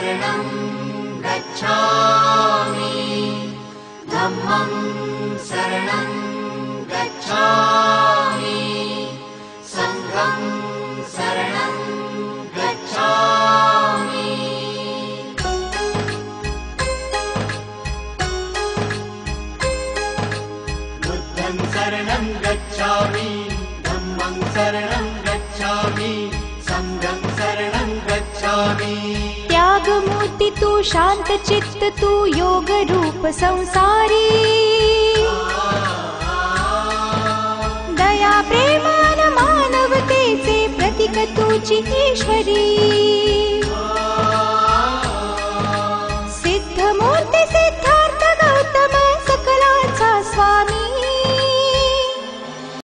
शरणं गच्छामि धम्मं शरणं गच्छामि संघं शरणं गच्छामि बुद्धं शरणं गच्छामि धम्मं शरणं गच्छामि संघं शरणं गच्छामि त्याग मूर्ति तू शांत चित्त तू योग रूप संसारी दया प्रेमान मानवतेचे प्रतीक तुझी ईश्वरी